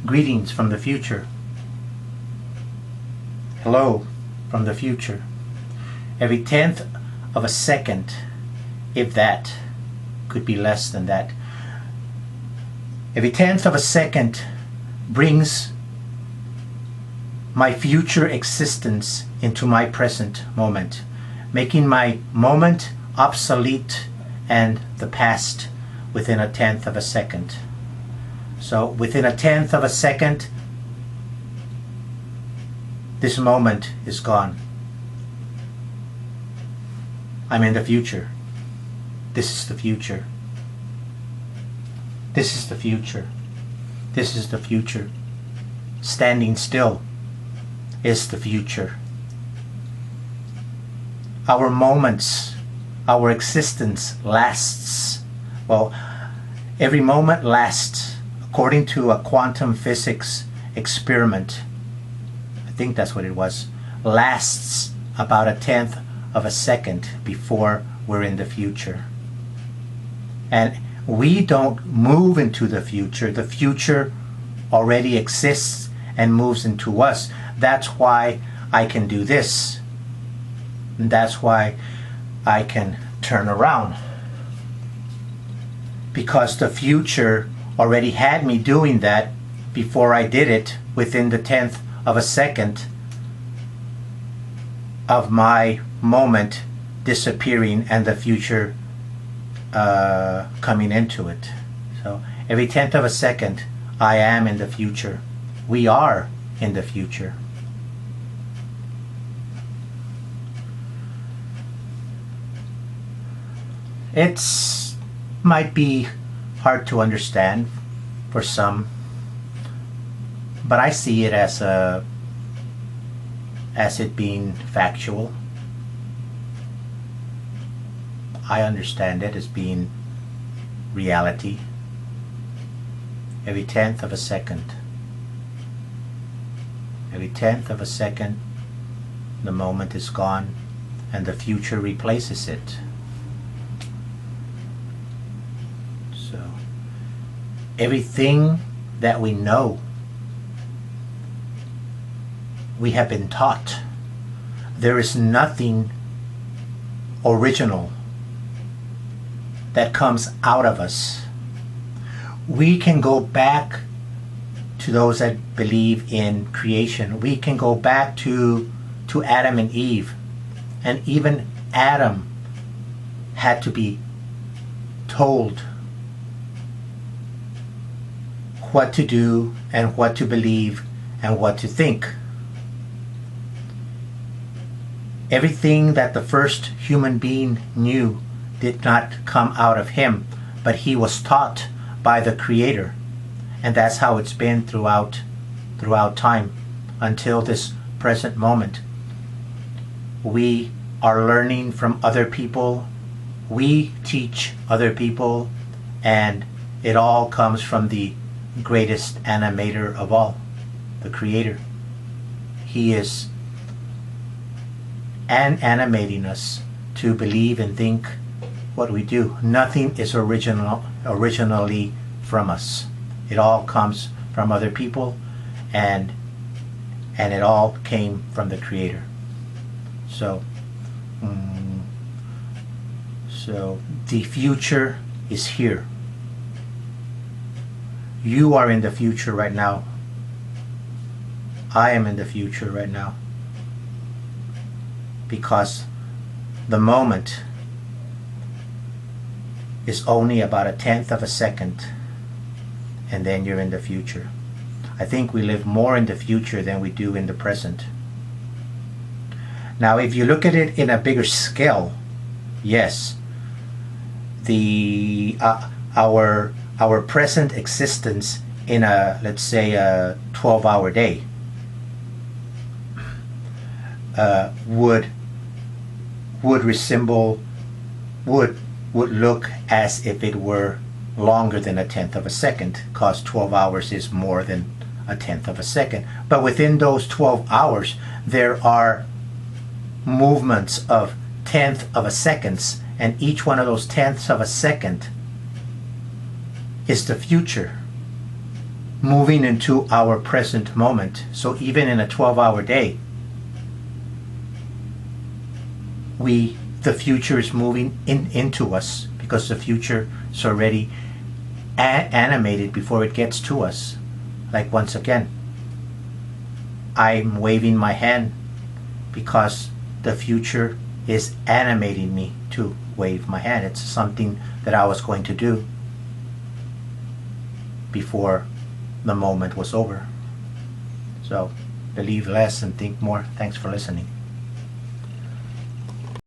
Greetings from the future. Hello from the future. Every 10th of a second, if that, could be less than that. Every 10th of a second brings my future existence into my present moment, making my moment obsolete and the past within a 10th of a second. So within a 10th of a second, this moment is gone. I'm in the future. This is the future. This is the future. This is the future. Standing still is the future. Our moments, our existence lasts. Well, every moment lasts according to a quantum physics experiment. I think that's what it was. Lasts about a 10th of a second before we're in the future. And we don't move into the future. The future already exists and moves into us. That's why I can do this. And that's why I can turn around. Because the future already had me doing that before I did it within the 10th of a second of my moment disappearing and the future coming into it. So every 10th of a second, I am in the future. We are in the future. It's might be hard to understand for some, but I see it as it being factual. I understand it as being reality. Every 10th of a second. Every 10th of a second, the moment is gone and the future replaces it. So, everything that we know, we have been taught. There is nothing original that comes out of us. We can go back to those that believe in creation. We can go back to Adam and Eve. And even Adam had to be told what to do and what to believe and what to think. Everything that the first human being knew did not come out of him, but he was taught by the Creator. And that's how it's been throughout time until this present moment. We are learning from other people. We teach other people, and it all comes from the greatest animator of all, the Creator. He is animating us to believe and think what we do. Nothing is originally from us. It all comes from other people, and it all came from the Creator. So the future is here. You are in the future right now. I am in the future right now. Because the moment is only about a 10th of a second, and then you're in the future. I think we live more in the future than we do in the present. Now, if you look at it in a bigger scale, yes, our present existence in a, let's say, a 12-hour day would look as if it were longer than a 10th of a second, because 12 hours is more than a 10th of a second. But within those 12 hours, there are movements of 10th of a seconds, and each one of those 10ths of a second is the future. moving into our present moment. So even in a 12-hour day, the future is moving into us, because the future is already animated before it gets to us. Like, once again, I'm waving my hand because the future is animating me to wave my hand. It's something that I was going to do before the moment was over. So believe less and think more. Thanks for listening.